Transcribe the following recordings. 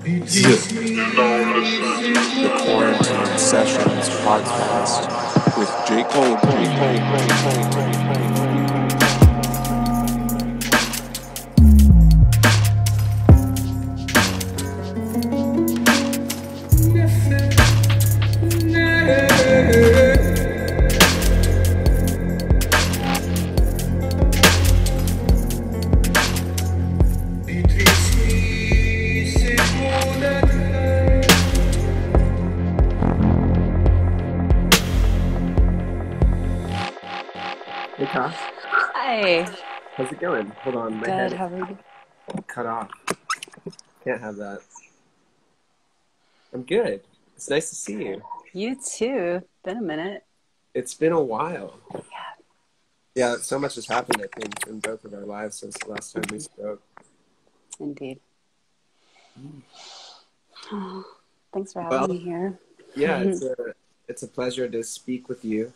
The Quarantine Sessions podcast with J. Cole. Hey, Ka. Hi. How's it going? Hold on, my Good. head How are you? is cut off. Can't have that. I'm good. It's nice to see you. You too. Been a minute. It's been a while. Yeah. Yeah, so much has happened, I think, in both of our lives since the last time we spoke. Indeed. Oh, thanks for having Well, me here. yeah, it's a pleasure to speak with you.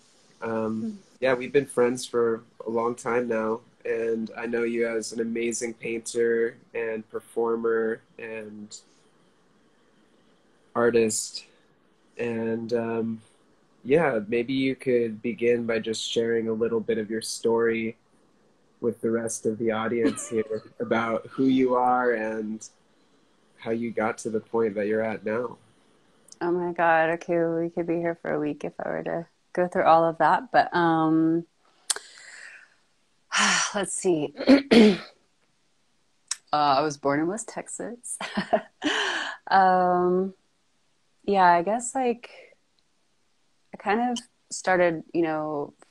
Yeah, we've been friends for a long time now, and I know you as an amazing painter and performer and artist. And yeah, maybe you could begin by just sharing a little bit of your story with the rest of the audience here about who you are and how you got to the point that you're at now. Oh my God. Okay, well, we could be here for a week if I were to go through all of that. But let's see. I was born in West Texas. Yeah, I guess like I kind of started,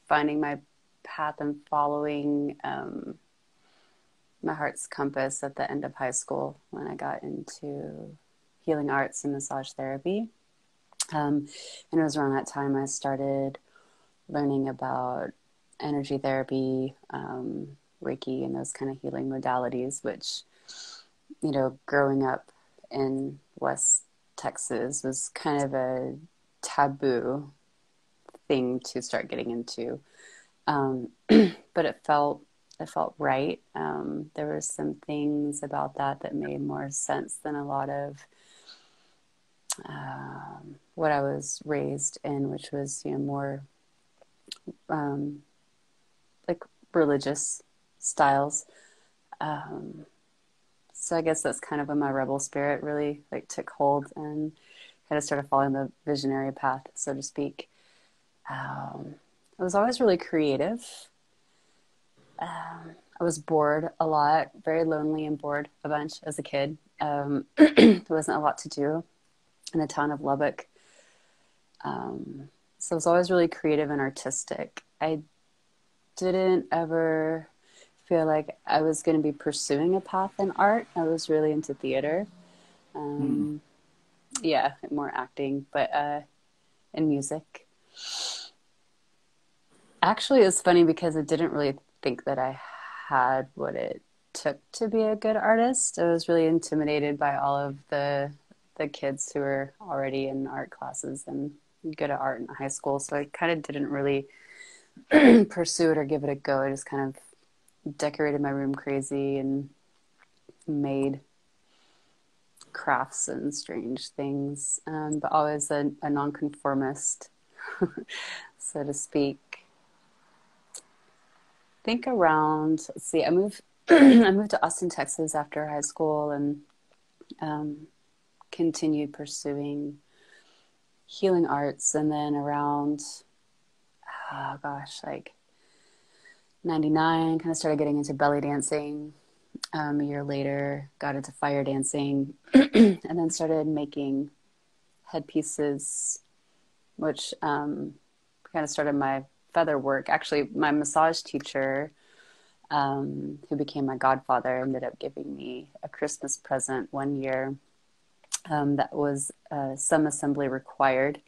finding my path and following my heart's compass at the end of high school when I got into healing arts and massage therapy. And it was around that time I started learning about energy therapy, Reiki, and those kind of healing modalities, which, growing up in West Texas was kind of a taboo thing to start getting into. But it felt right. There were some things about that made more sense than a lot of what I was raised in, which was, more like religious styles. So I guess that's kind of when my rebel spirit really like took hold and kind of started following the visionary path, so to speak. I was always really creative. I was bored a lot, very lonely and bored a bunch as a kid. There wasn't a lot to do in the town of Lubbock. So I was always really creative and artistic. I didn't ever feel like I was going to be pursuing a path in art. I was really into theater. Yeah, more acting, but and music. Actually, it's funny because I didn't really think that I had what it took to be a good artist. I was really intimidated by all of the kids who were already in art classes and good at art in high school. So I kind of didn't really pursue it or give it a go. I just kind of decorated my room crazy and made crafts and strange things, but always a nonconformist, so to speak. I think around, let's see, I moved to Austin, Texas after high school and continued pursuing healing arts. And then around, like 99, kind of started getting into belly dancing. A year later, got into fire dancing, and then started making headpieces, which kind of started my feather work. Actually, my massage teacher, who became my godfather, ended up giving me a Christmas present one year that was some assembly required.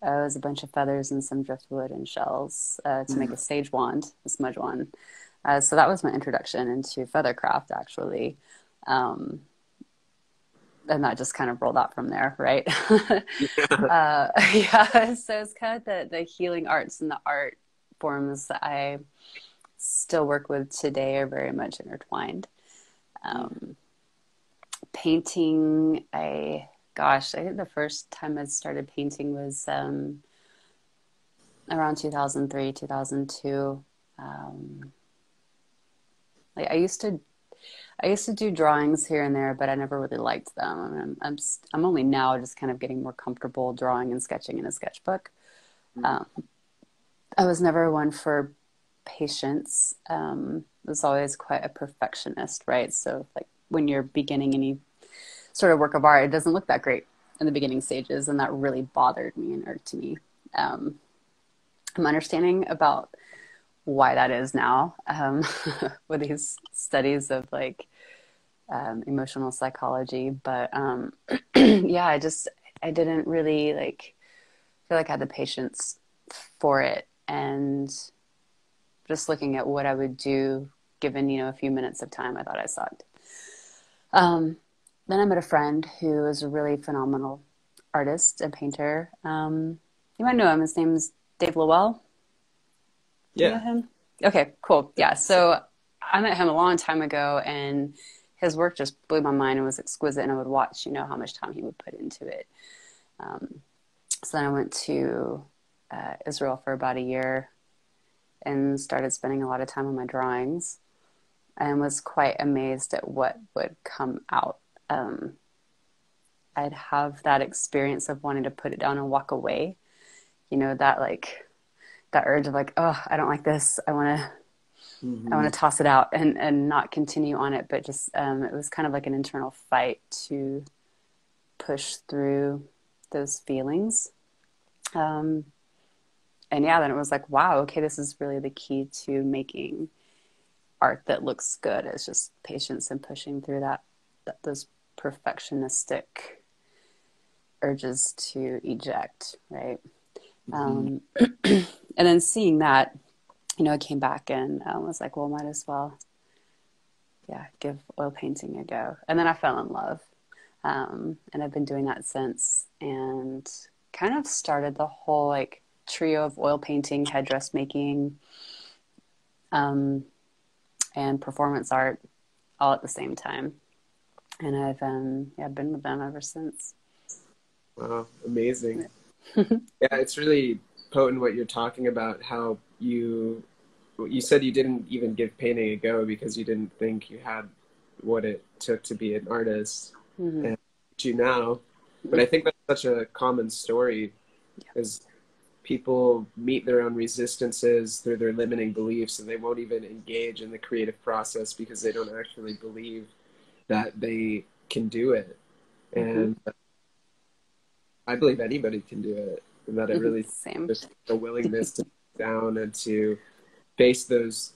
It was a bunch of feathers and some driftwood and shells to make a sage wand, a smudge wand. So that was my introduction into feathercraft, actually. And that just kind of rolled out from there, right? Yeah, so it's kind of the healing arts and the art forms that I still work with today are very much intertwined. Painting, gosh, I think the first time I started painting was around 2003, 2002. Like I used to do drawings here and there, but I never really liked them. I mean, I'm only now just kind of getting more comfortable drawing and sketching in a sketchbook. Um, I was never one for patience. I was always quite a perfectionist, right? So like when you're beginning any sort of work of art, it doesn't look that great in the beginning stages, and that really bothered me and irked me. I'm understanding about why that is now, with these studies of like emotional psychology. But yeah, I didn't really like feel like I had the patience for it, and just looking at what I would do given, a few minutes of time, I thought I sucked. Then I met a friend who is a really phenomenal artist and painter. You might know him. His name's Dave Lowell. You know Yeah. him? Okay, cool. Yeah. So I met him a long time ago, and his work just blew my mind and was exquisite. And I would watch, how much time he would put into it. So then I went to Israel for about a year and started spending a lot of time on my drawings, and was quite amazed at what would come out. I'd have that experience of wanting to put it down and walk away. That urge of like, oh, I don't like this. I want to toss it out and not continue on it. But just, it was kind of like an internal fight to push through those feelings. And yeah, then it was like, wow, okay, this is really the key to making art that looks good. It's just patience and pushing through those perfectionistic urges to eject, right? And then seeing that, I came back and was like, well, might as well, yeah, give oil painting a go. And then I fell in love. And I've been doing that since, and kind of started the whole like trio of oil painting, headdress making, and performance art all at the same time. And I've been with them ever since. Wow, amazing. Yeah, it's really potent what you're talking about, how you said you didn't even give painting a go because you didn't think you had what it took to be an artist. And you now. But I think that's such a common story, is people meet their own resistances through their limiting beliefs, and they won't even engage in the creative process because they don't actually believe that they can do it. And I believe anybody can do it, and that it really Same. just a willingness to sit down and to face those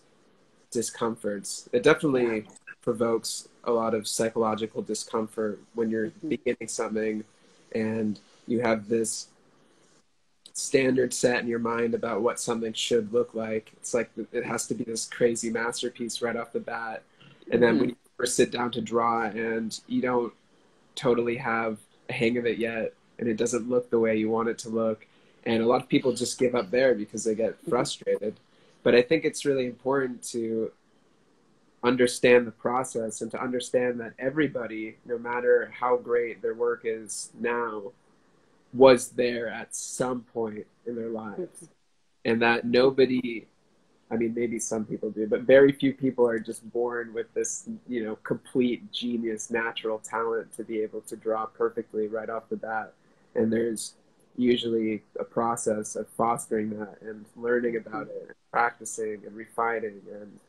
discomforts. It definitely provokes a lot of psychological discomfort when you're beginning something and you have this standard set in your mind about what something should look like. It's like it has to be this crazy masterpiece right off the bat. And then when you first sit down to draw and you don't totally have a hang of it yet, and it doesn't look the way you want it to look, and a lot of people just give up there because they get frustrated. But I think it's really important to understand the process and to understand that everybody, no matter how great their work is now, was there at some point in their lives. And that nobody, I mean, maybe some people do, but very few people are just born with this, complete genius, natural talent to be able to draw perfectly right off the bat. And there's usually a process of fostering that and learning about it and practicing and refining. And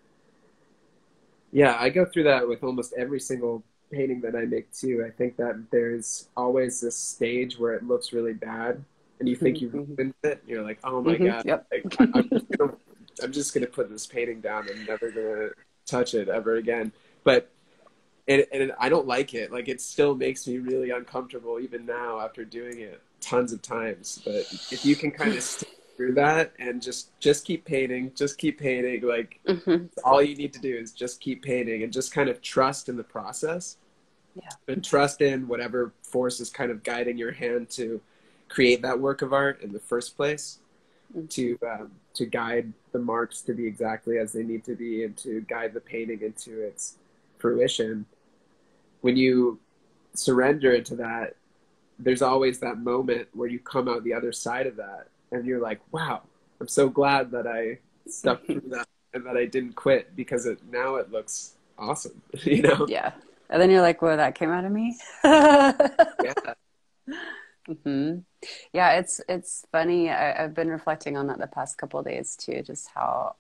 yeah, I go through that with almost every single painting that I make too. I think that there's always this stage where it looks really bad and you think you've ruined it. You're like, oh my God, Yep. like, I'm just gonna put this painting down and never gonna touch it ever again. But and I don't like it. Like, it still makes me really uncomfortable even now after doing it tons of times. But if you can kind of stick through that and just keep painting, like all you need to do is just keep painting and just kind of trust in the process. Yeah. And trust in whatever force is kind of guiding your hand to create that work of art in the first place, to guide the marks to be exactly as they need to be and to guide the painting into its fruition. When you surrender to that, there's always that moment where you come out the other side of that and you're like, wow, I'm so glad that I stuck through that and that I didn't quit, because now it looks awesome, you know? Yeah. And then you're like, well, that came out of me. Yeah. hmm Yeah, it's funny. I've been reflecting on that the past couple of days too, just how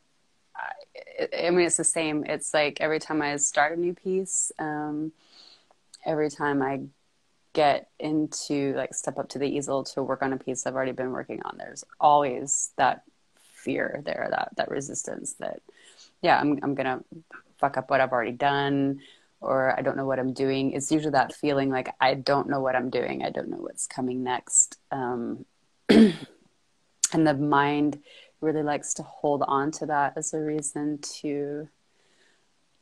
I mean, it's the same. It's like every time I start a new piece, every time I get into like step up to the easel to work on a piece I've already been working on, there's always that fear there, that resistance that, yeah, I'm gonna fuck up what I've already done, or I don't know what I'm doing. It's usually that feeling like I don't know what I'm doing. I don't know what's coming next. And the mind really likes to hold on to that as a reason to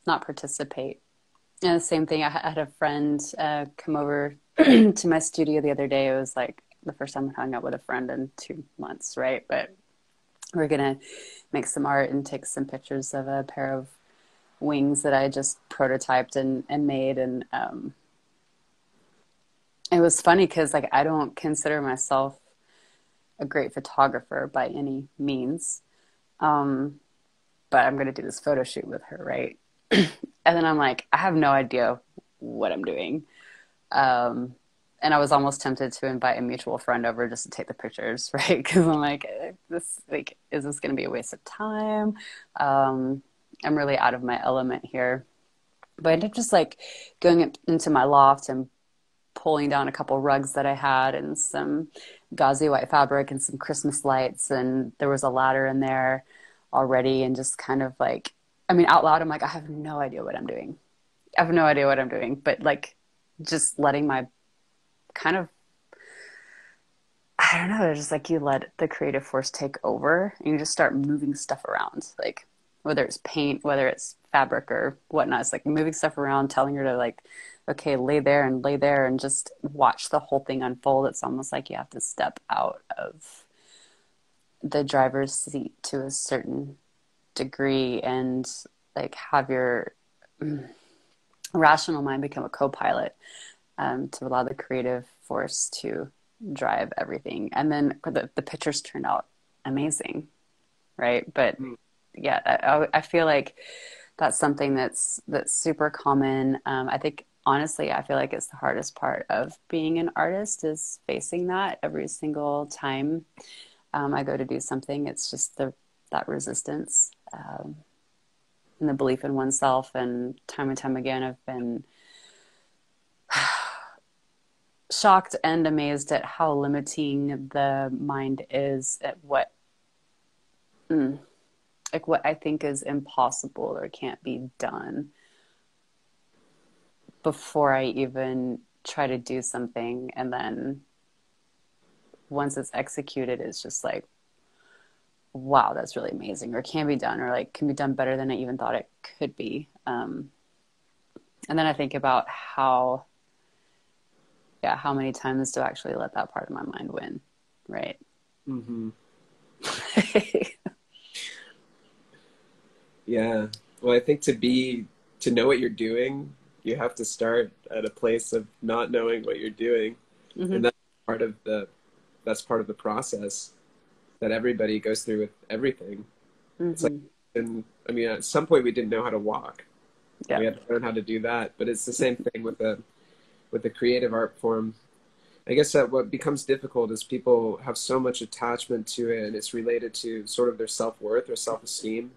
not participate. And the same thing, I had a friend come over to my studio the other day. It was like the first time I hung out with a friend in 2 months, right? But we're going to make some art and take some pictures of a pair of wings that I just prototyped and made. And it was funny because like I don't consider myself a great photographer by any means. But I'm going to do this photo shoot with her, right? And then I'm like, I have no idea what I'm doing. And I was almost tempted to invite a mutual friend over just to take the pictures, right? Because I'm like, is this going to be a waste of time? I'm really out of my element here. But I ended up just like going into my loft and pulling down a couple rugs that I had and some gauzy white fabric and some Christmas lights. And there was a ladder in there already, and just kind of like, I mean, out loud, I'm like, I have no idea what I'm doing. I have no idea what I'm doing. But like, just letting my kind of, I don't know, just like you let the creative force take over and you just start moving stuff around. Like, whether it's paint, whether it's fabric or whatnot, it's like moving stuff around, telling her to like, okay, lay there and just watch the whole thing unfold. It's almost like you have to step out of the driver's seat to a certain degree and like have your rational mind become a co-pilot, to allow the creative force to drive everything. And then the pictures turned out amazing, right? But yeah, I feel like that's something that's super common. I think honestly, I feel like it's the hardest part of being an artist, is facing that every single time I go to do something. It's just that resistance, and the belief in oneself. And time again, I've been shocked and amazed at how limiting the mind is at what I think is impossible or can't be done before I even try to do something. And then once it's executed, it's just like, wow, that's really amazing, or can be done, or like can be done better than I even thought it could be. And then I think about how many times do I actually let that part of my mind win, right? Mm-hmm. Yeah. Well, I think to know what you're doing, you have to start at a place of not knowing what you're doing. Mm-hmm. And that's part of the process that everybody goes through with everything. Mm-hmm. It's like, and I mean, at some point we didn't know how to walk. Yeah. We had to learn how to do that. But it's the same thing with the creative art form. I guess that what becomes difficult is people have so much attachment to it, and it's related to sort of their self-worth or self-esteem.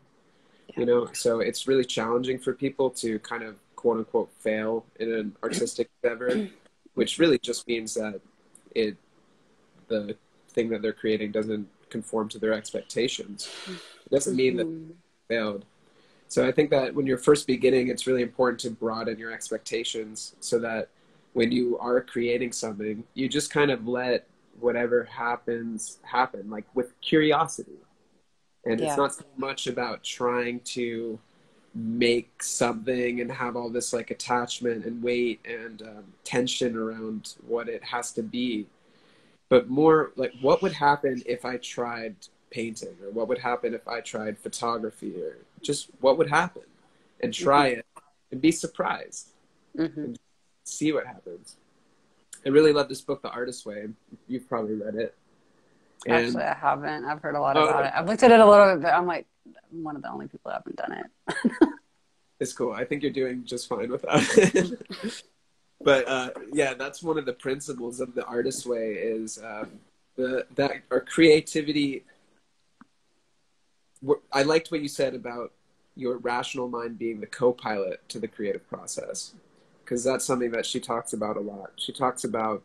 You know, so it's really challenging for people to kind of quote unquote fail in an artistic endeavor, which really just means that the thing that they're creating doesn't conform to their expectations. It doesn't mean that they failed. So I think that when you're first beginning, it's really important to broaden your expectations so that when you are creating something, you just kind of let whatever happens happen, like with curiosity. And it's not so much about trying to make something and have all this like attachment and weight and tension around what it has to be, but more like what would happen if I tried painting, or what would happen if I tried photography, or just what would happen, and try it and be surprised and see what happens. I really love this book, The Artist's Way. You've probably read it. Actually, And I haven't. I've heard a lot oh, about it. I've looked at it a little bit, but I'm like, I'm one of the only people that haven't done it. it's cool. I think you're doing just fine without it. But yeah, that's one of the principles of the Artist's Way is that our creativity. I liked what you said about your rational mind being the co-pilot to the creative process, because that's something that she talks about a lot. She talks about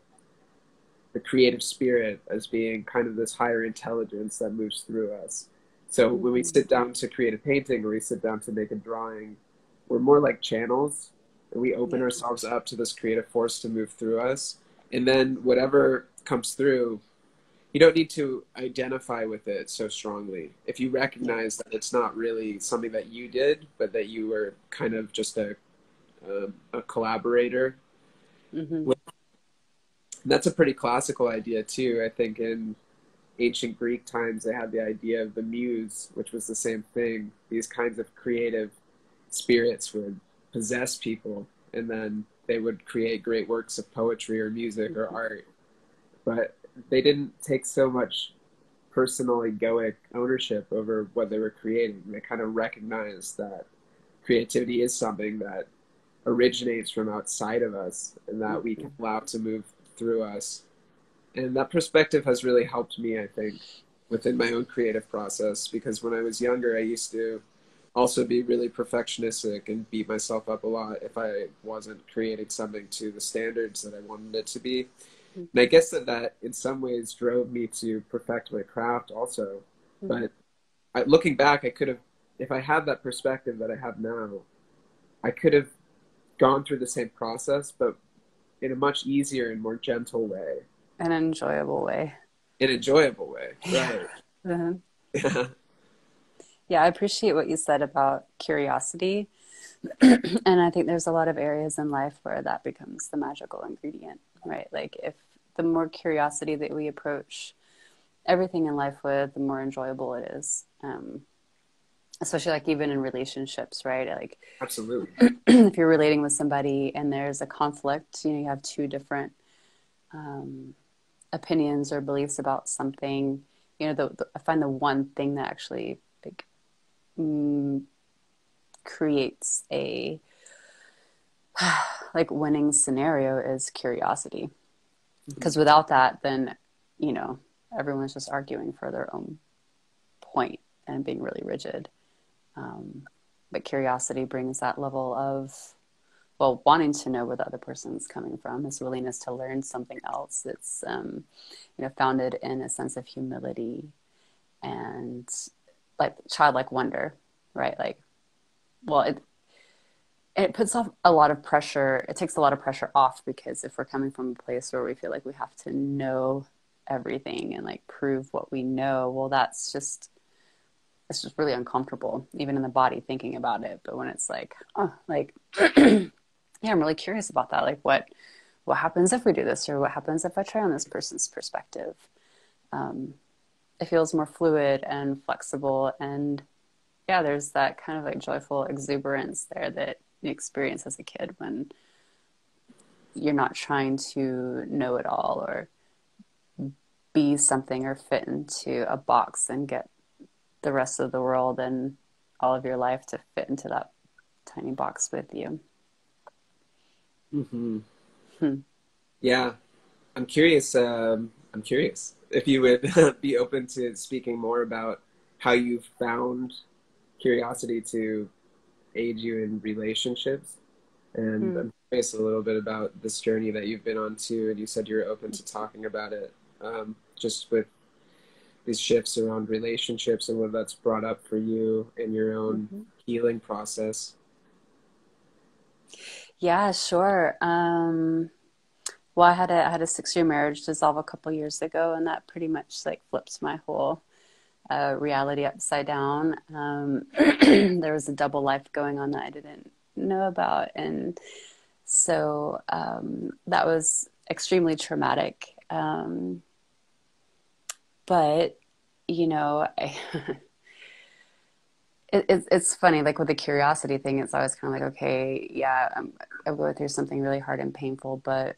the creative spirit as being kind of this higher intelligence that moves through us. So when we sit down to create a painting or we sit down to make a drawing, we're more like channels, and we open ourselves up to this creative force to move through us. And then whatever comes through, you don't need to identify with it so strongly. If you recognize that it's not really something that you did, but that you were kind of just a collaborator. Mm-hmm. That's a pretty classical idea too. I think in ancient Greek times, they had the idea of the muse, which was the same thing. These kinds of creative spirits would possess people, and then they would create great works of poetry or music or art. But they didn't take so much personal egoic ownership over what they were creating. They kind of recognized that creativity is something that originates from outside of us and that we can allow to move through us. And that perspective has really helped me, I think, within my own creative process, because when I was younger, I used to also be really perfectionistic and beat myself up a lot if I wasn't creating something to the standards that I wanted it to be. And I guess that in some ways drove me to perfect my craft also. But looking back, I could have, if I had that perspective that I have now, I could have gone through the same process, but in a much easier and more gentle way. An enjoyable way. An enjoyable way, right. Uh-huh. Yeah. Yeah, I appreciate what you said about curiosity. And I think there's a lot of areas in life where that becomes the magical ingredient, right? Like if the more curiosity that we approach everything in life with, the more enjoyable it is. Especially like even in relationships, right? Like Absolutely. if you're relating with somebody and there's a conflict, you have two different opinions or beliefs about something, I find the one thing that actually like creates a like winning scenario is curiosity. Because without that, then everyone's just arguing for their own point and being really rigid. But curiosity brings that level of, wanting to know where the other person's coming from, this willingness to learn something else. It's, founded in a sense of humility and like childlike wonder, right? Like, it puts off a lot of pressure. It takes a lot of pressure off, because if we're coming from a place where we feel like we have to know everything and like prove what we know, it's just really uncomfortable, even in the body thinking about it. But when it's like, yeah, I'm really curious about that. Like what happens if we do this, or what happens if I try on this person's perspective? It feels more fluid and flexible. And yeah, there's that kind of like joyful exuberance there that you experience as a kid when you're not trying to know it all or be something or fit into a box and get the rest of the world and all of your life to fit into that tiny box with you. Yeah, I'm curious if you would be open to speaking more about how you found curiosity to aid you in relationships. And I'm curious a little bit about this journey that you've been on too, and you said you're open to talking about it, just with these shifts around relationships and what that's brought up for you in your own healing process. Yeah, sure. I had a 6-year marriage dissolve a couple years ago, and that pretty much like flipped my whole reality upside down. There was a double life going on that I didn't know about, and so that was extremely traumatic. But it's funny, like with the curiosity thing, it's always kind of like, okay, yeah, I'm going through something really hard and painful, but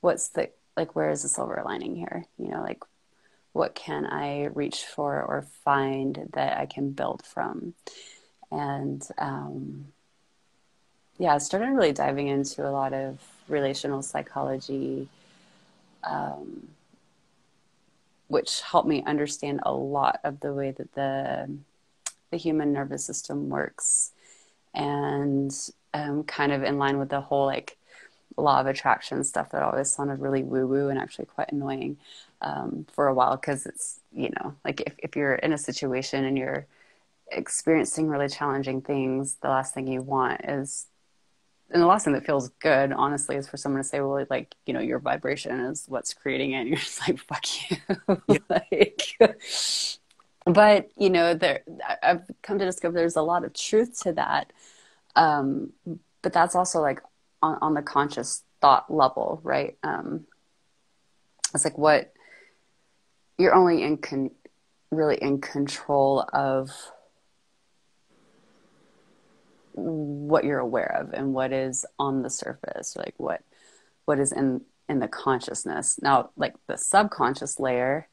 what's the, like, where is the silver lining here? You know, like, what can I reach for or find that I can build from? And yeah, I started really diving into a lot of relational psychology, which helped me understand a lot of the way that the human nervous system works, and kind of in line with the whole like law of attraction stuff that always sounded really woo-woo and actually quite annoying for a while, because it's, you know, like if you're in a situation and you're experiencing really challenging things, the last thing you want is, and the last thing that feels good, honestly, is for someone to say, well, like, you know, your vibration is what's creating it. And you're just like, fuck you. Yeah. Like, but, you know, I've come to discover there's a lot of truth to that. But that's also like on the conscious thought level, right? It's like what you're only really in control of what you're aware of and what is on the surface, like what is in the consciousness. Now, like the subconscious layer,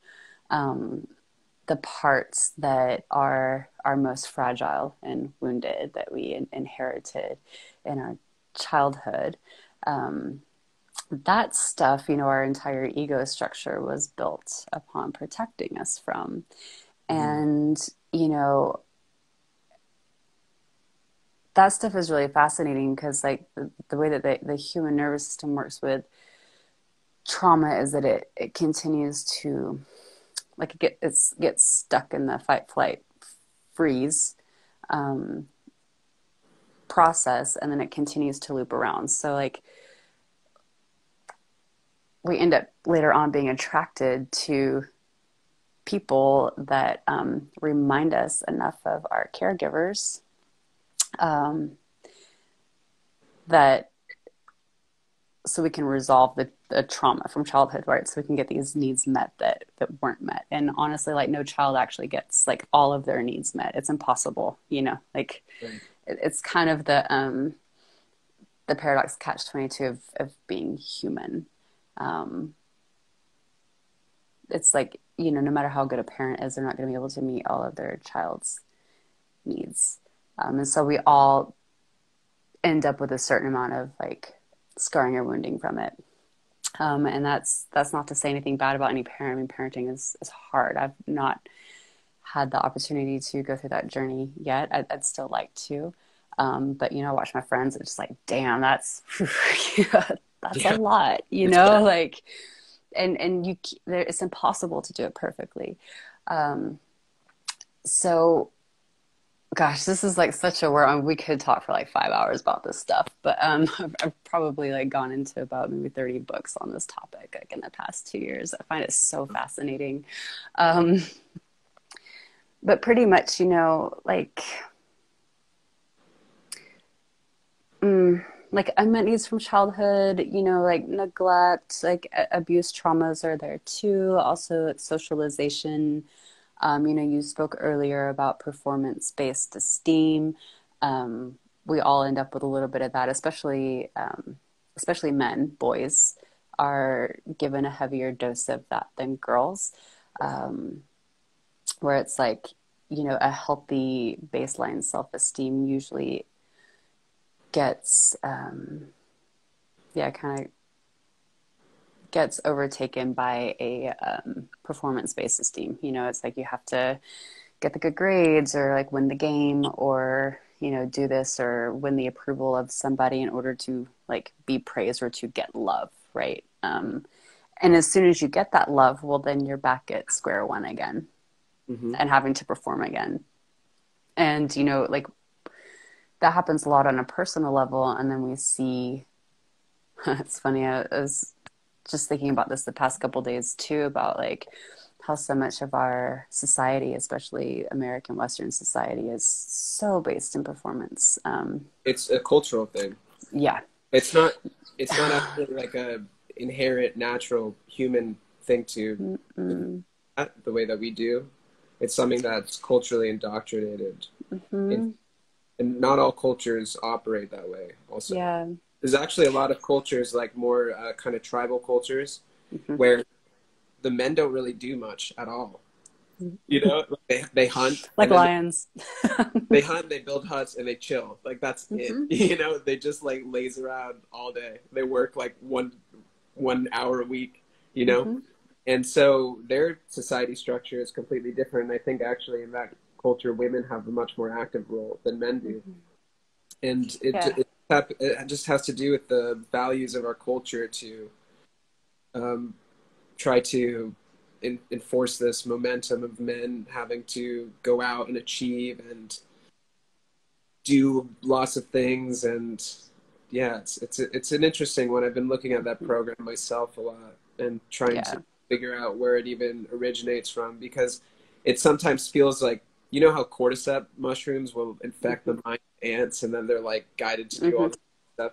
the parts that are most fragile and wounded that we inherited in our childhood, that stuff, you know, our entire ego structure was built upon protecting us from. And, you know, that stuff is really fascinating because, like, the way that the human nervous system works with trauma is that it continues to, like, it gets stuck in the fight, flight, freeze process, and then it continues to loop around. So, like, we end up later on being attracted to people that remind us enough of our caregivers, that so we can resolve the trauma from childhood, right? So we can get these needs met that weren't met. And honestly, like, no child actually gets like all of their needs met. It's impossible, you know, like Right. it's kind of the paradox catch-22 of being human. It's like, you know, no matter how good a parent is, they're not going to be able to meet all of their child's needs. And so we all end up with a certain amount of like scarring or wounding from it. And that's not to say anything bad about any parent. I mean, parenting is hard. I've not had the opportunity to go through that journey yet. I'd still like to. But, you know, I watch my friends, it's just like, damn, that's that's a lot, you know, like, and it's impossible to do it perfectly. So gosh, this is like such a word. I mean, we could talk for like 5 hours about this stuff, but I've probably like gone into about maybe 30 books on this topic like in the past 2 years. I find it so fascinating. But pretty much, you know, like unmet needs from childhood, you know, like neglect, like abuse traumas are there too. Also, like socialization. You know, you spoke earlier about performance-based esteem. We all end up with a little bit of that, especially men. Boys are given a heavier dose of that than girls, where it's like, you know, a healthy baseline self-esteem usually gets, kind of gets overtaken by a performance-based esteem. You know, it's like you have to get the good grades or like win the game or, you know, do this or win the approval of somebody in order to like be praised or to get love, right? And as soon as you get that love, well, then you're back at square one again and having to perform again. And, you know, like that happens a lot on a personal level. And then we see, it's funny, I was just thinking about this the past couple of days too, about like how so much of our society, especially American Western society, is so based in performance. It's a cultural thing. Yeah. It's not actually like a inherent natural human thing to the way that we do. It's something that's culturally indoctrinated. And not all cultures operate that way also. Yeah. There's actually a lot of cultures, like more kind of tribal cultures, Mm-hmm. where the men don't really do much at all. You know, they hunt Like and then lions. they hunt, they build huts, and they chill. Like that's it. Mm-hmm. You know, they just like laze around all day. They work like one hour a week. You know, Mm-hmm. and so their society structure is completely different. I think actually in that culture, women have a much more active role than men do, Mm-hmm. and Yeah. it just has to do with the values of our culture to um, try to enforce this momentum of men having to go out and achieve and do lots of things. And yeah, it's an interesting one. I've been looking at that program myself a lot and trying Yeah. to figure out where it even originates from, because it sometimes feels like, you know how cordyceps mushrooms will infect Mm-hmm. the mind of ants and then they're like guided to do all Mm-hmm. this stuff.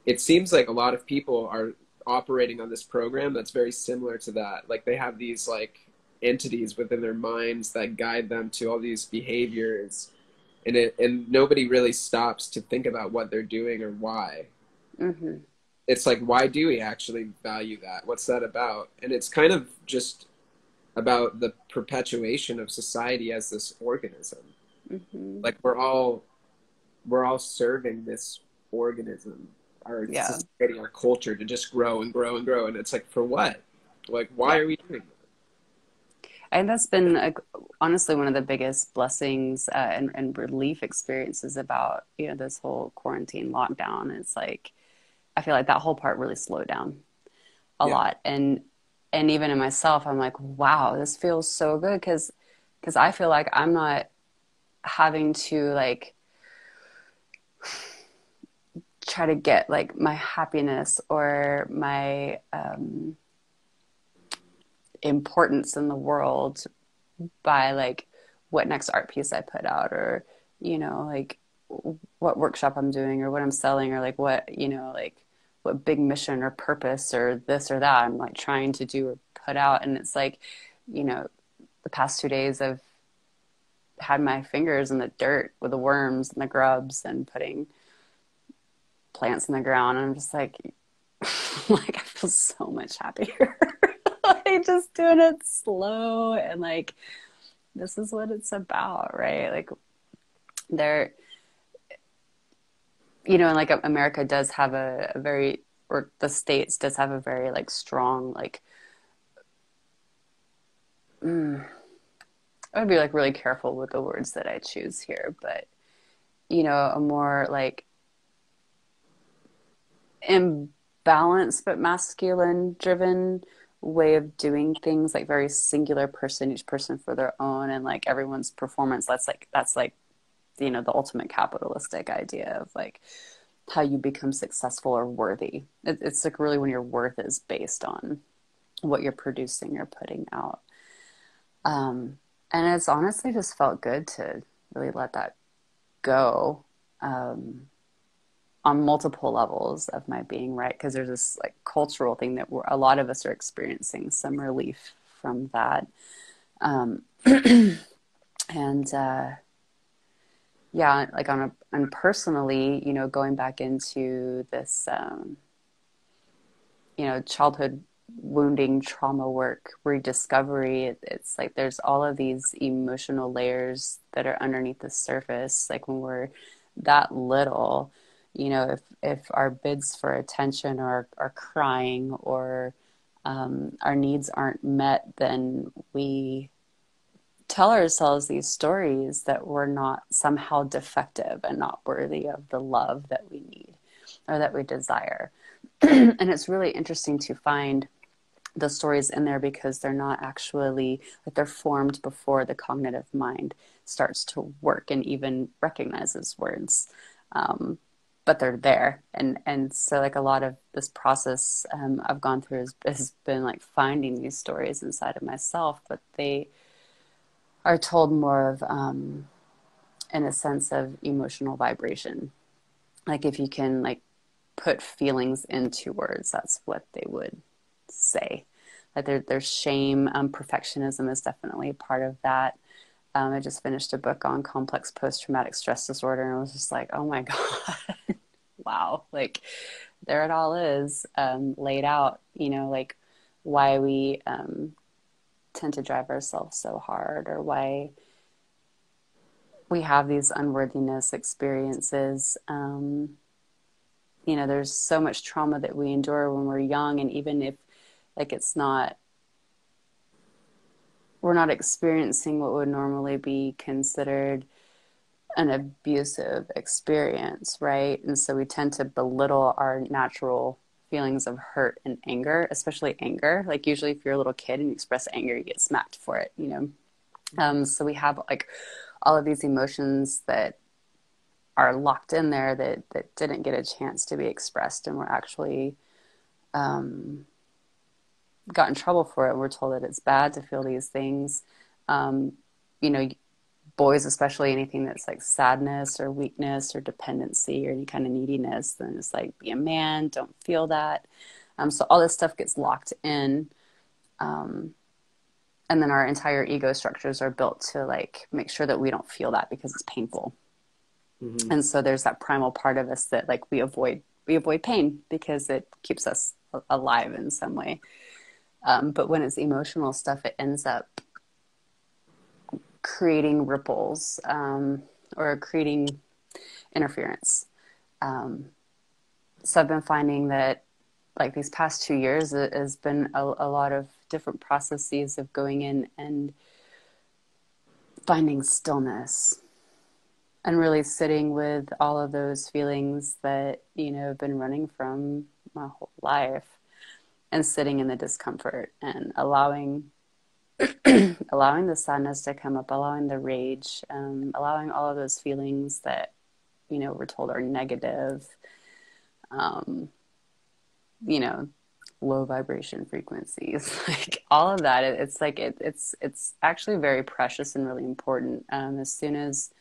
It seems like a lot of people are operating on this program that's very similar to that. Like they have these like entities within their minds that guide them to all these behaviors, and nobody really stops to think about what they're doing or why. Mm-hmm. It's like, why do we actually value that? What's that about? And it's kind of just about the perpetuation of society as this organism. Mm-hmm. Like we're all serving this organism, our Yeah. society, our culture, to just grow and grow and grow. And it's like, for what? Like, why Yeah. are we doing I think that's been honestly one of the biggest blessings and relief experiences about, you know, this whole quarantine lockdown. It's like I feel like that whole part really slowed down a that? Yeah. lot, and even in myself, I'm like, wow, this feels so good because I feel like I'm not having to like try to get like my happiness or my importance in the world by like what next art piece I put out, or you know, like what workshop I'm doing, or what I'm selling, or like what, you know, like what big mission or purpose or this or that I'm like trying to do or put out. And it's like, you know, the past 2 days I've had my fingers in the dirt with the worms and the grubs and putting plants in the ground, and I'm just like like I feel so much happier. Like just doing it slow and like this is what it's about, right? Like there, you know, and like America does have a very, or the States does have a very like strong, like, I would be like really careful with the words that I choose here, but you know, a more like imbalanced but masculine driven way of doing things, like very singular person, each person for their own, and like everyone's performance. That's like, you know, the ultimate capitalistic idea of like how you become successful or worthy. It's like really when your worth is based on what you're producing or putting out. And it's honestly just felt good to really let that go, on multiple levels of my being, right? Because there's this like cultural thing that a lot of us are experiencing some relief from that. Um, and yeah, like on personally, you know, going back into this, you know, childhood wounding trauma work, rediscovery, it's like there's all of these emotional layers that are underneath the surface. Like when we're that little, you know, if our bids for attention are crying, or our needs aren't met, then we tell ourselves these stories that we're not somehow defective and not worthy of the love that we need or that we desire. And it's really interesting to find the stories in there because they're not actually, like, they're formed before the cognitive mind starts to work and even recognizes words. But they're there. And so like a lot of this process I've gone through has been like finding these stories inside of myself, but they are told more of in a sense of emotional vibration. Like if you can like put feelings into words, that's what they would say. Like there's shame. Perfectionism is definitely a part of that. I just finished a book on complex post-traumatic stress disorder, and I was just like, oh my God, wow. Like there it all is, laid out, you know, like why we tend to drive ourselves so hard, or why we have these unworthiness experiences. You know, there's so much trauma that we endure when we're young, and even if like we're not experiencing what would normally be considered an abusive experience, right? And so we tend to belittle our natural feelings of hurt and anger, especially anger. Like usually if you're a little kid and you express anger, you get smacked for it, you know? So we have like all of these emotions that are locked in there that didn't get a chance to be expressed, and we're actually got in trouble for it. We're told that it's bad to feel these things. You know, boys, especially, anything that's like sadness or weakness or dependency or any kind of neediness, then it's like, be a man, don't feel that. So all this stuff gets locked in. And then our entire ego structures are built to like make sure that we don't feel that because it's painful. Mm-hmm. And so there's that primal part of us that like we avoid pain because it keeps us alive in some way. But when it's emotional stuff, it ends up creating ripples, or creating interference. So I've been finding that like these past 2 years, it has been a lot of different processes of going in and finding stillness and really sitting with all of those feelings that, you know, have been running from my whole life, and sitting in the discomfort and allowing the sadness to come up, allowing the rage, allowing all of those feelings that, you know, we're told are negative, you know, low vibration frequencies, like all of that. It's like, it's actually very precious and really important. As soon as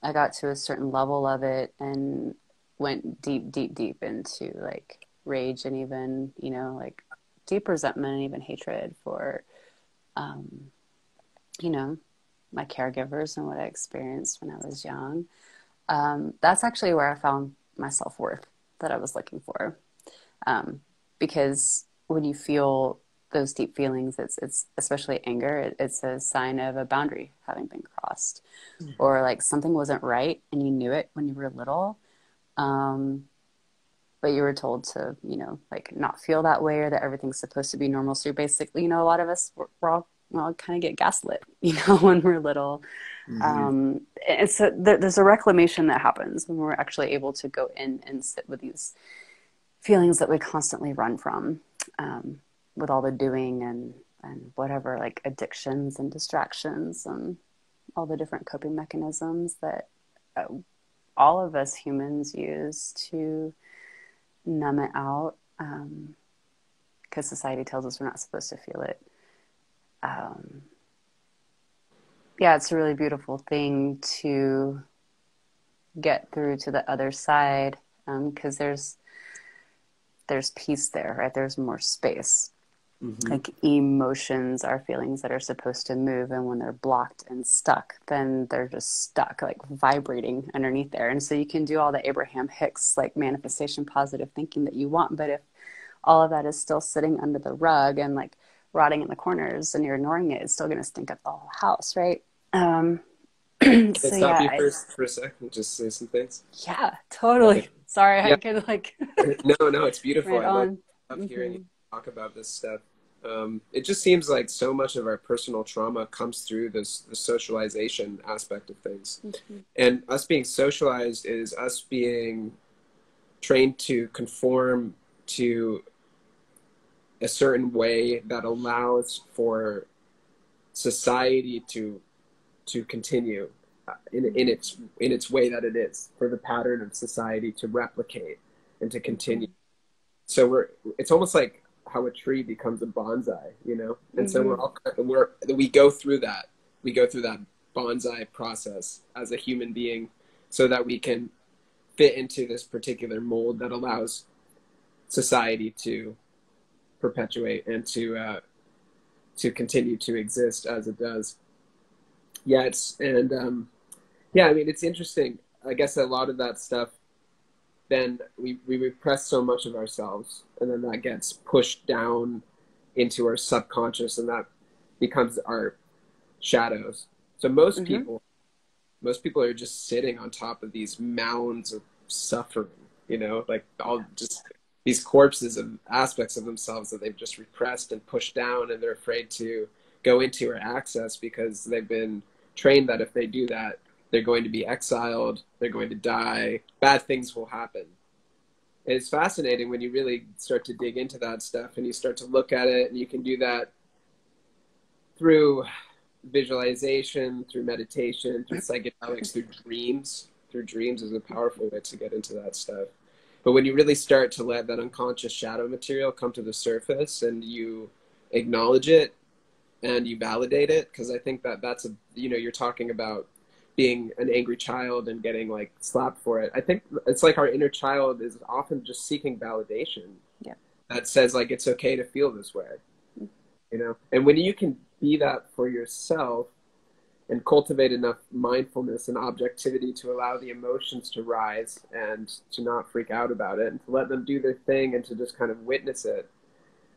I got to a certain level of it and went deep into like rage and even, you know, like deep resentment and even hatred for, you know, my caregivers and what I experienced when I was young. That's actually where I found my self-worth that I was looking for. Because when you feel those deep feelings, it's especially anger, it's a sign of a boundary having been crossed, mm-hmm. or like something wasn't right and you knew it when you were little. But you were told to, you know, like not feel that way, or that everything's supposed to be normal. So you're basically, you know, a lot of us, we're all, well, kind of get gaslit, you know, when we're little. Mm-hmm. And so there's a reclamation that happens when we're actually able to go in and sit with these feelings that we constantly run from, with all the doing and whatever, like addictions and distractions and all the different coping mechanisms that all of us humans use to numb it out, because society tells us we're not supposed to feel it. Yeah, it's a really beautiful thing to get through to the other side, because there's peace there, right? There's more space. Mm-hmm. Like emotions are feelings that are supposed to move, and when they're blocked and stuck, then they're just stuck, like vibrating underneath there. And so you can do all the Abraham Hicks like manifestation positive thinking that you want, but if all of that is still sitting under the rug and like rotting in the corners and you're ignoring it, it's still going to stink up the whole house, right? Can I stop you for a second, just say some things? Yeah, totally. Okay. Sorry, yeah. I could like. No, it's beautiful. Right, I love mm-hmm. hearing you talk about this stuff. It just seems like so much of our personal trauma comes through the socialization aspect of things. Mm-hmm. And us being socialized is us being trained to conform to a certain way that allows for society to continue in its way that it is, for the pattern of society to replicate and to continue. Mm-hmm. So it's almost like how a tree becomes a bonsai, you know? And mm-hmm. so we go through that bonsai process as a human being, so that we can fit into this particular mold that allows society to perpetuate and to continue to exist as it does. Yeah, I mean, it's interesting. I guess a lot of that stuff then we repress so much of ourselves, and then that gets pushed down into our subconscious, and that becomes our shadows. So most people are just sitting on top of these mounds of suffering, you know, like all just these corpses of aspects of themselves that they've just repressed and pushed down, and they're afraid to go into or access because they've been trained that if they do that, they're going to be exiled, they're going to die, bad things will happen. And it's fascinating when you really start to dig into that stuff and you start to look at it, and you can do that through visualization, through meditation, through psychedelics, through dreams. Through dreams is a powerful way to get into that stuff. But when you really start to let that unconscious shadow material come to the surface and you acknowledge it and you validate it, because I think that that's a, you know, you're talking about being an angry child and getting like slapped for it. I think it's like our inner child is often just seeking validation. Yeah. That says like it's okay to feel this way, you know. And when you can be that for yourself and cultivate enough mindfulness and objectivity to allow the emotions to rise and to not freak out about it and to let them do their thing and to just kind of witness it,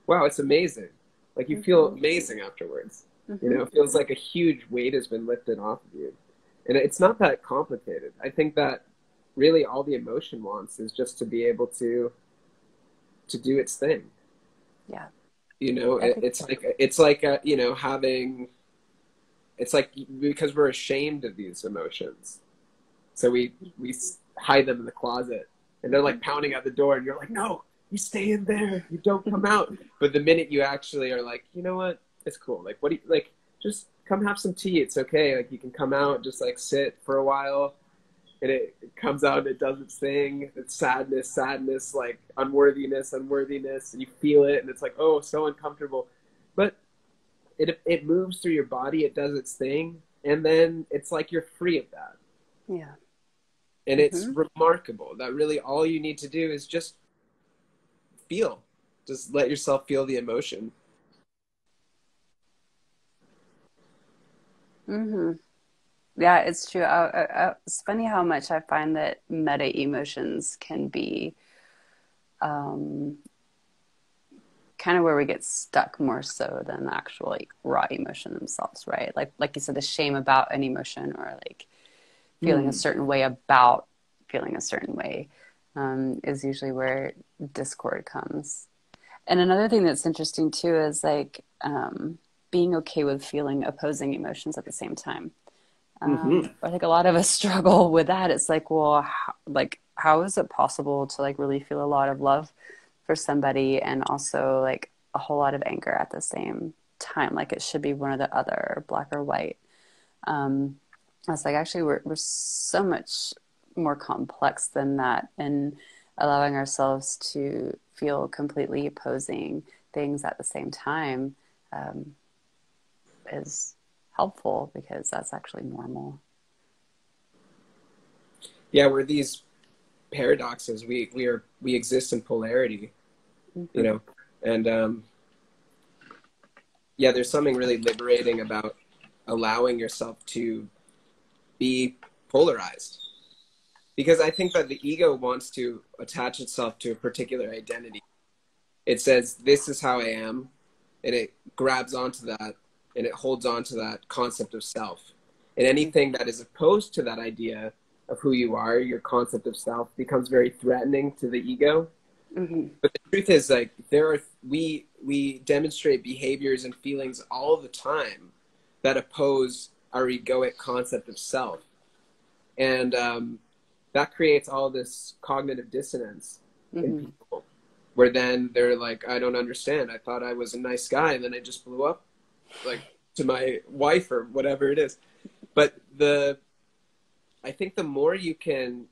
wow, it's amazing. Like you feel amazing afterwards. You know, it feels like a huge weight has been lifted off of you. And it's not that complicated. I think that really all the emotion wants is just to be able to do its thing. Yeah. You know, it's like you know, it's like because we're ashamed of these emotions, so we hide them in the closet, and they're like pounding at the door, and you're like, no, you stay in there, you don't come out. But the minute you actually are like, you know what, it's cool. Like, what do you like? Just come have some tea. It's okay. Like you can come out, just like sit for a while, and it comes out and it does its thing. It's sadness, like unworthiness, and you feel it, and it's like, oh, so uncomfortable. But it moves through your body, it does its thing, and then it's like you're free of that. Yeah. And it's remarkable that really all you need to do is just feel. Just let yourself feel the emotion. Yeah, it's true. It's funny how much I find that meta emotions can be kind of where we get stuck more so than the actual like raw emotion themselves, right? Like you said, the shame about an emotion, or like feeling a certain way about feeling a certain way, is usually where discord comes. And another thing that's interesting too is like being okay with feeling opposing emotions at the same time. I think a lot of us struggle with that. It's like, well, how is it possible to like really feel a lot of love for somebody and also like a whole lot of anger at the same time? Like it should be one or the other, black or white. I was like, actually, we're so much more complex than that, and allowing ourselves to feel completely opposing things at the same time is helpful, because that's actually normal. Yeah, we're these paradoxes. We exist in polarity, you know, and yeah, there's something really liberating about allowing yourself to be polarized, because I think that the ego wants to attach itself to a particular identity. It says, this is how I am, and it grabs onto that, and it holds on to that concept of self. And anything that is opposed to that idea of who you are, your concept of self, becomes very threatening to the ego. But the truth is, like, we demonstrate behaviors and feelings all the time that oppose our egoic concept of self. And that creates all this cognitive dissonance in people, where then they're like, I don't understand. I thought I was a nice guy, and then I just blew up, like, to my wife or whatever it is. But I think the more you can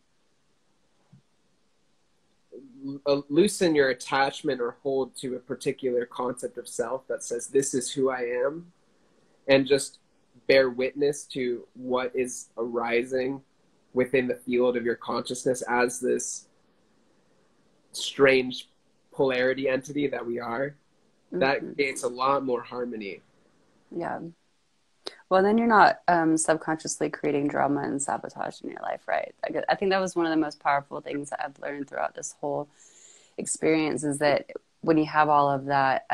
loosen your attachment or hold to a particular concept of self that says, this is who I am, and just bear witness to what is arising within the field of your consciousness as this strange polarity entity that we are, that creates a lot more harmony. Yeah. Well, then you're not subconsciously creating drama and sabotage in your life, right? I think that was one of the most powerful things that I've learned throughout this whole experience is that when you have all of that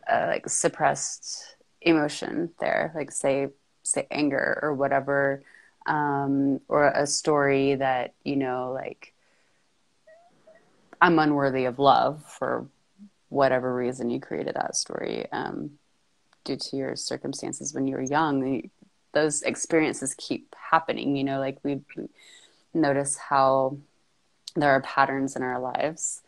like suppressed emotion there, like say anger or whatever, or a story that, you know, like I'm unworthy of love for whatever reason you created that story, due to your circumstances when you were young. Those experiences keep happening, you know, like we notice how there are patterns in our lives,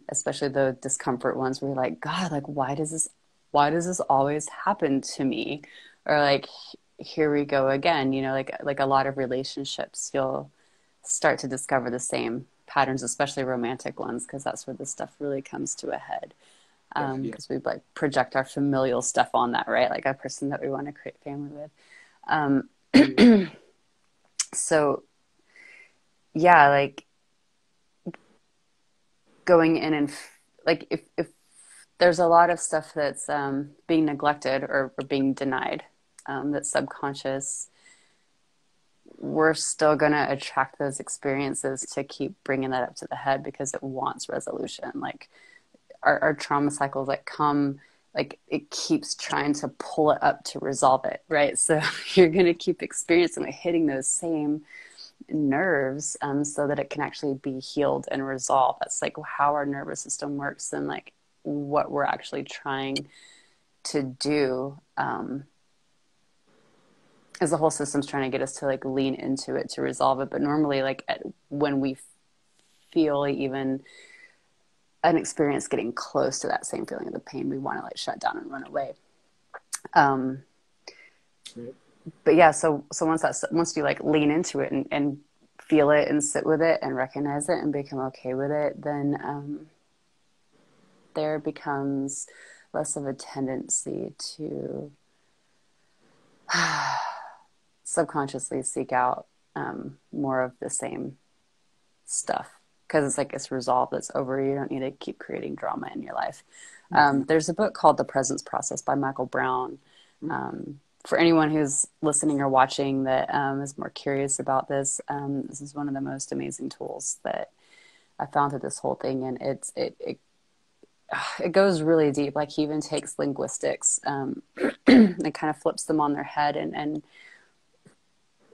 especially the discomfort ones where you're like, God, like, why does this always happen to me? Or like, here we go again, you know, like a lot of relationships, you'll start to discover the same patterns, especially romantic ones, because that's where this stuff really comes to a head. Because we like project our familial stuff on that, right? Like a person that we want to create family with. So yeah, like going in and like if there's a lot of stuff that's being neglected or being denied, that's subconscious, we're still going to attract those experiences to keep bringing that up to the head because it wants resolution. Like our trauma cycles that come, like it keeps trying to pull it up to resolve it, right? So you're going to keep experiencing it, hitting those same nerves, so that it can actually be healed and resolved. That's like how our nervous system works, and like what we're actually trying to do, is the whole system's trying to get us to like lean into it to resolve it. But normally, like when we feel even an experience getting close to that same feeling of the pain, we want to like shut down and run away. But yeah, so once you like lean into it and feel it and sit with it and recognize it and become okay with it, then there becomes less of a tendency to subconsciously seek out more of the same stuff, because it's like it's resolved, it's over. You don't need to keep creating drama in your life. There's a book called The Presence Process by Michael Brown. For anyone who's listening or watching that is more curious about this, this is one of the most amazing tools that I found through this whole thing, and it goes really deep. Like he even takes linguistics and kind of flips them on their head, and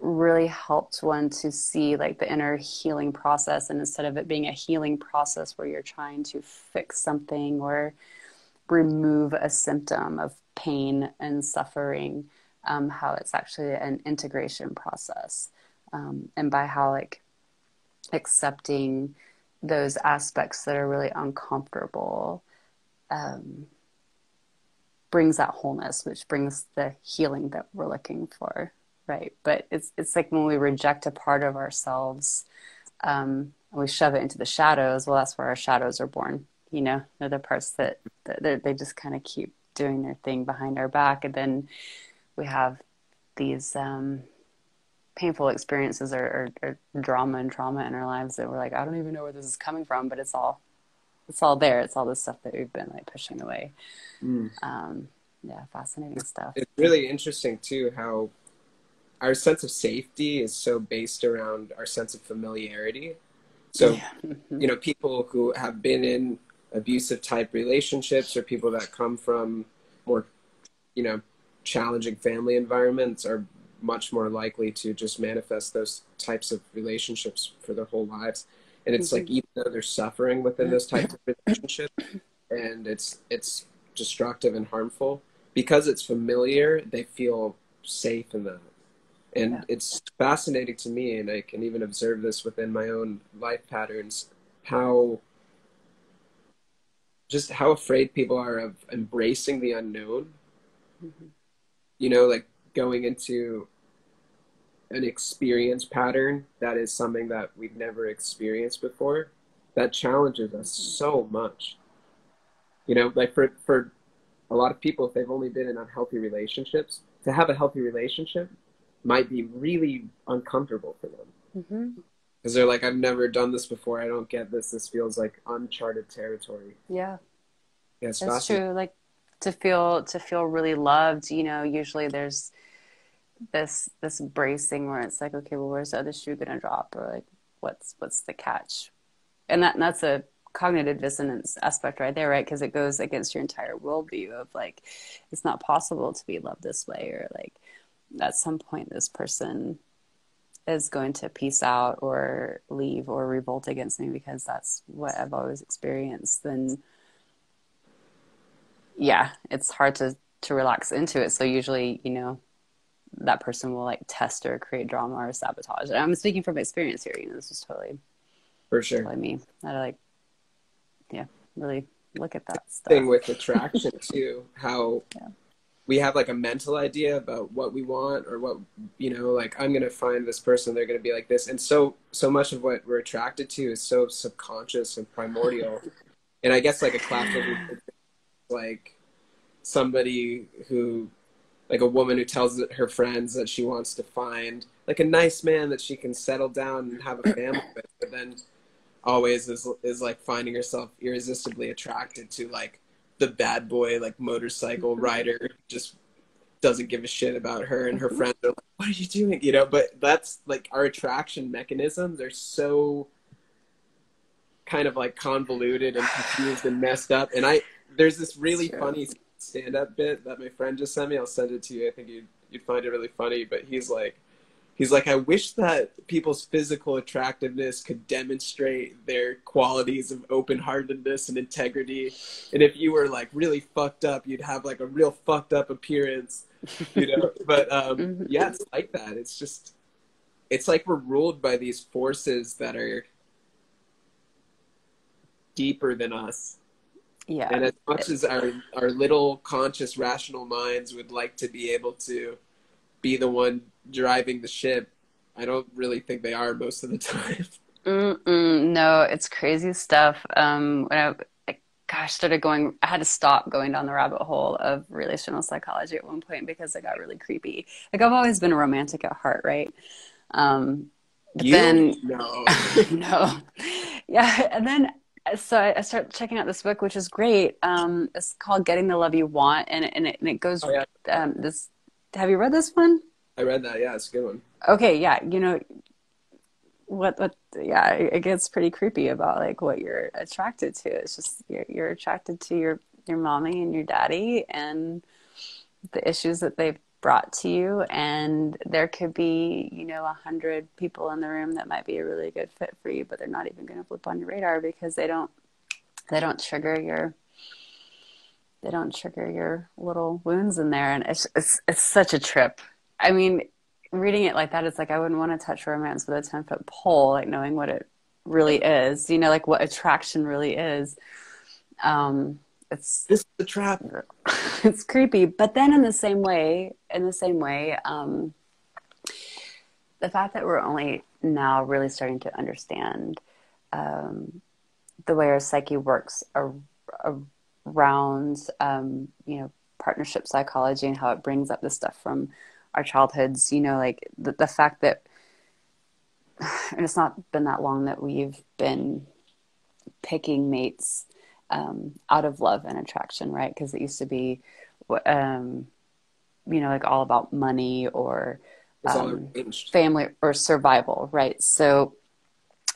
really helped one to see like the inner healing process. And instead of it being a healing process where you're trying to fix something or remove a symptom of pain and suffering, how it's actually an integration process. And by how like accepting those aspects that are really uncomfortable brings that wholeness, which brings the healing that we're looking for, right? But it's like when we reject a part of ourselves, we shove it into the shadows. Well, that's where our shadows are born. You know, they're the parts that they just kind of keep doing their thing behind our back, and then we have these painful experiences or drama and trauma in our lives that we're like, I don't even know where this is coming from, but it's all there. It's all the stuff that we've been like pushing away. Yeah, fascinating stuff. It's really interesting too how our sense of safety is so based around our sense of familiarity. So, you know, people who have been in abusive type relationships or people that come from more, you know, challenging family environments are much more likely to just manifest those types of relationships for their whole lives. And it's like, even though they're suffering within those types of relationships and it's destructive and harmful, because it's familiar, they feel safe in that. And it's fascinating to me, and I can even observe this within my own life patterns, how afraid people are of embracing the unknown. You know, like going into an experience pattern that is something that we've never experienced before, that challenges us so much. You know, like for a lot of people, if they've only been in unhealthy relationships, to have a healthy relationship might be really uncomfortable for them. Because they're like, I've never done this before. I don't get this. This feels like uncharted territory. Yeah, Yeah, it's that's true. Like to feel really loved, usually there's this bracing where it's like, okay, well, where's the other shoe gonna drop, or like what's the catch? And that's a cognitive dissonance aspect right there, right? Because it goes against your entire worldview of like, it's not possible to be loved this way, or like at some point this person is going to peace out or leave or revolt against me because that's what I've always experienced. Then yeah, it's hard to relax into it. So usually, that person will like test or create drama or sabotage. And I'm speaking from experience here. This is For sure. totally me. I like, yeah, really look at that stuff. Thing with attraction too, how Yeah. we have like a mental idea about what we want, or what, like, I'm going to find this person, they're going to be like this. And so much of what we're attracted to is so subconscious and primordial. And I guess like a classic, like somebody who, like a woman who tells her friends that she wants to find like a nice man that she can settle down and have a family with, but then always is like finding herself irresistibly attracted to like the bad boy, like motorcycle rider who just doesn't give a shit about her, and her friends are like, what are you doing? But that's like our attraction mechanisms are so kind of like convoluted and confused and messed up. And there's this really funny stand-up bit that my friend just sent me. I'll send it to you. I think you'd find it really funny. But he's like, I wish that people's physical attractiveness could demonstrate their qualities of open-heartedness and integrity. And if you were like really fucked up, you'd have like a real fucked up appearance, But yeah, it's like that. It's like we're ruled by these forces that are deeper than us. Yeah. And as much as our little conscious rational minds would like to be able to be the one driving the ship, I don't really think they are most of the time. No, it's crazy stuff. When I had to stop going down the rabbit hole of relational psychology at one point because it got really creepy. Like, I've always been a romantic at heart, right? But then No. no, yeah. And then so I started checking out this book, which is great. It's called Getting the Love You Want, and it goes. Oh, yeah. This. Have you read this one? I read that. Yeah, it's a good one. Okay, yeah. What yeah, it gets pretty creepy about like what you're attracted to. It's just you're attracted to your mommy and your daddy and the issues that they've brought to you, and there could be 100 people in the room that might be a really good fit for you, but they're not even going to flip on your radar because they don't trigger your little wounds in there. And it's such a trip. I mean, reading it like that, it's like I wouldn't want to touch romance with a 10-foot pole, like knowing what it really is, like what attraction really is. This is a trap. It's creepy. But then in the same way, the fact that we're only now really starting to understand the way our psyche works around partnership psychology and how it brings up the stuff from our childhoods, like the fact that, and it's not been that long that we've been picking mates out of love and attraction, right? Because it used to be, like all about money or family or survival, right? So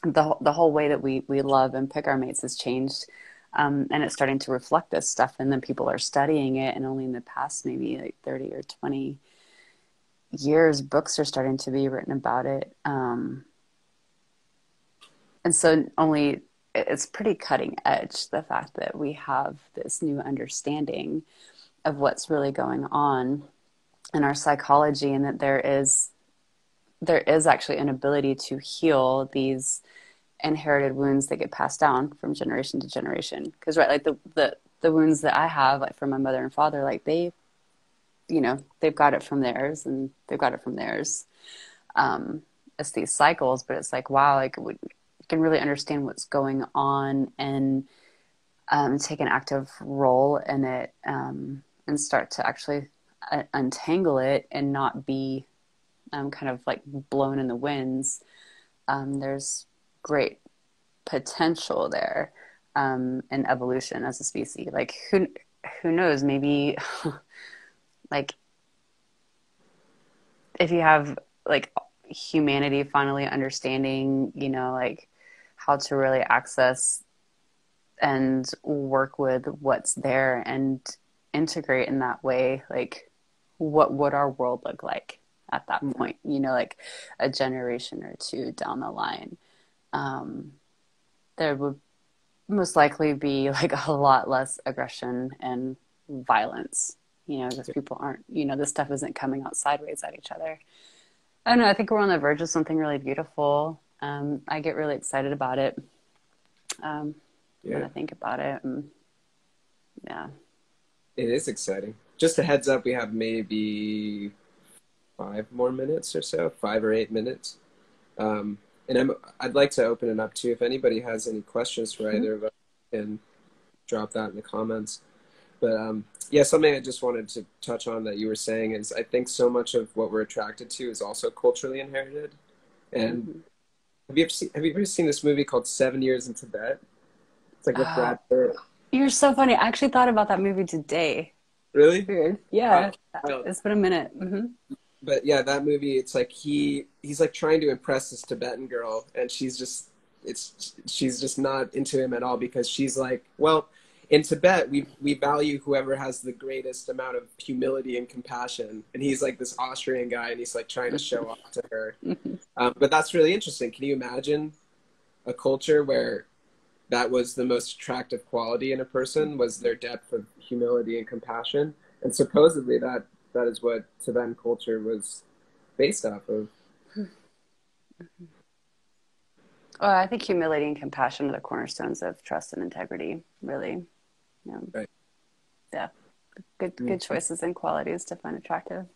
the whole way that we love and pick our mates has changed, and it's starting to reflect this stuff. And then people are studying it, and only in the past maybe like 30 or 20 years, books are starting to be written about it. And so it's pretty cutting edge, the fact that we have this new understanding of what's really going on in our psychology, and that there is actually an ability to heal these inherited wounds that get passed down from generation to generation. Because right, like the wounds that I have, like from my mother and father, like they've got it from theirs, and they've got it from theirs. It's these cycles, but it's like, wow, like we can really understand what's going on and take an active role in it, and start to actually untangle it and not be kind of like blown in the winds. There's great potential there in evolution as a species. Like who knows, maybe like if you have like humanity finally understanding, you know, like how to really access and work with what's there and integrate in that way, like what would our world look like at that point, you know, like a generation or two down the line. There would most likely be like a lot less aggression and violence, you know, because people aren't, you know, this stuff isn't coming out sideways at each other. I don't know. I think we're on the verge of something really beautiful. I get really excited about it when I think about it. And, yeah. It is exciting. Just a heads up, we have maybe 5 more minutes or so, 5 or 8 minutes. And I'd like to open it up too. If anybody has any questions for either of us, can drop that in the comments. But yeah, something I just wanted to touch on that you were saying is I think so much of what we're attracted to is also culturally inherited. And have you ever seen this movie called 7 Years in Tibet? It's like with Brad Pitt. You're so funny. I actually thought about that movie today. Really? Weird. Yeah. It's been a minute. But yeah, that movie, it's like he's like trying to impress this Tibetan girl, and she's just not into him at all, because she's like, well, in Tibet we value whoever has the greatest amount of humility and compassion, and he's like this Austrian guy, and he's like trying to show off to her. But that's really interesting. Can you imagine a culture where that was the most attractive quality in a person, was their depth of humility and compassion? And supposedly that is what Tibetan culture was based off of. Well, I think humility and compassion are the cornerstones of trust and integrity, really. Yeah. Right. Yeah. Good choices and qualities to find attractive.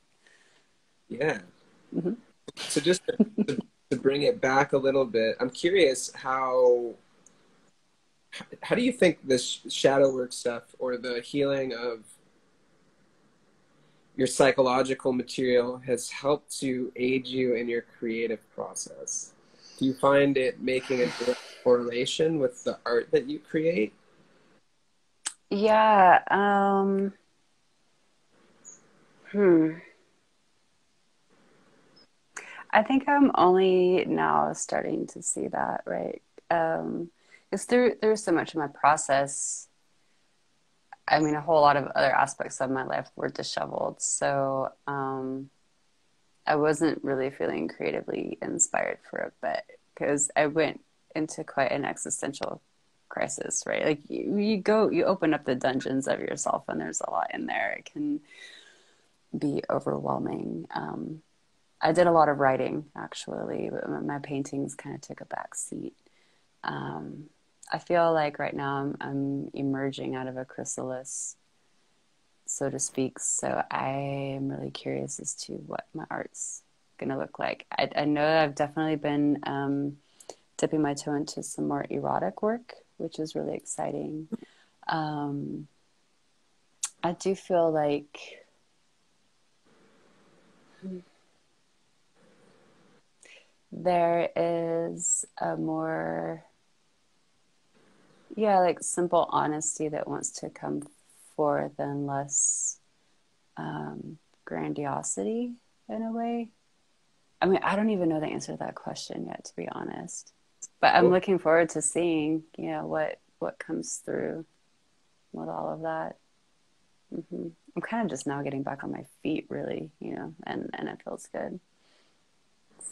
Yeah. So just to bring it back a little bit, I'm curious how do you think this shadow work stuff, or the healing of your psychological material, has helped to aid you in your creative process? Do you find it making a direct correlation with the art that you create? Yeah. I think I'm only now starting to see that, right? Because there's so much of my process. I mean, a whole lot of other aspects of my life were disheveled. So I wasn't really feeling creatively inspired for a bit, because I went into quite an existential crisis, right? Like you open up the dungeons of yourself, and there's a lot in there. It can be overwhelming. I did a lot of writing, actually, but my paintings kind of took a back seat. I feel like right now I'm emerging out of a chrysalis, so to speak. So I am really curious as to what my art's going to look like. I know I've definitely been dipping my toe into some more erotic work, which is really exciting. I do feel like there is a more, like simple honesty that wants to come forth, and less grandiosity in a way. I mean, I don't even know the answer to that question yet, to be honest. But I'm looking forward to seeing, what comes through with all of that. I'm kind of just now getting back on my feet, really, and it feels good.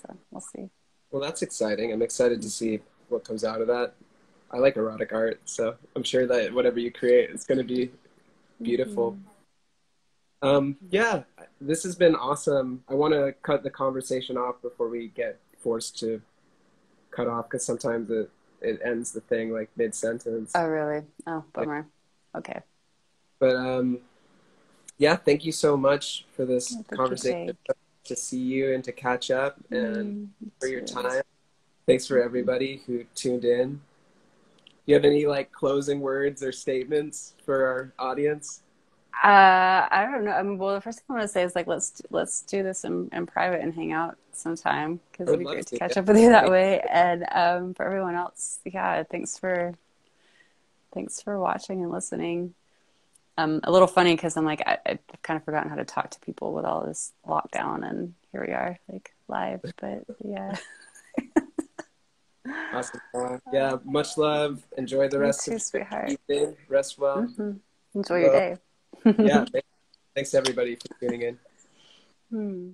So we'll see. Well, that's exciting. I'm excited to see what comes out of that. I like erotic art, so I'm sure that whatever you create is going to be beautiful. Yeah, this has been awesome. I want to cut the conversation off before we get forced to cut off, because sometimes it ends the thing like mid-sentence. Oh, really? Oh, bummer. Okay. But yeah, thank you so much for this conversation. To see you and to catch up, and for your time. Thanks for everybody who tuned in. You have any closing words or statements for our audience? I don't know. I mean, well, the first thing I want to say is let's do this in private and hang out sometime, because it'd be great to catch up with you that way. And for everyone else, thanks for watching and listening. A little funny because I'm like, I've kind of forgotten how to talk to people with all this lockdown, and here we are, like live. But yeah. Awesome. Yeah, much love. Enjoy the You rest too, of your sweetheart. evening. Rest well. Mm-hmm. Enjoy your day. Yeah, thanks everybody for tuning in. Hmm.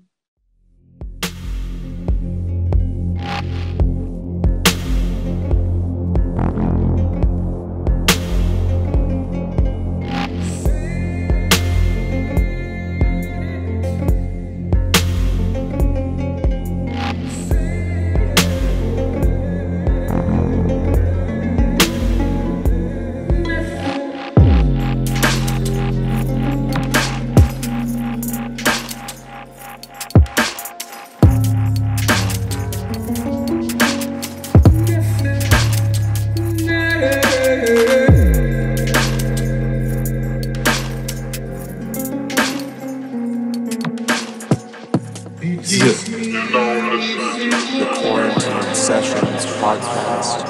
The Quarantine Sessions podcast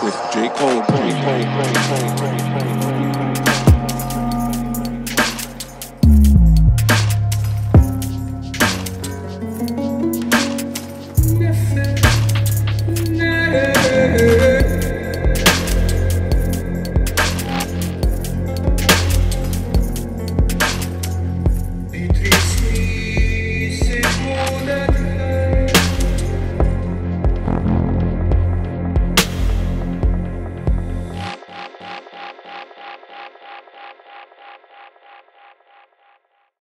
with J. Cole.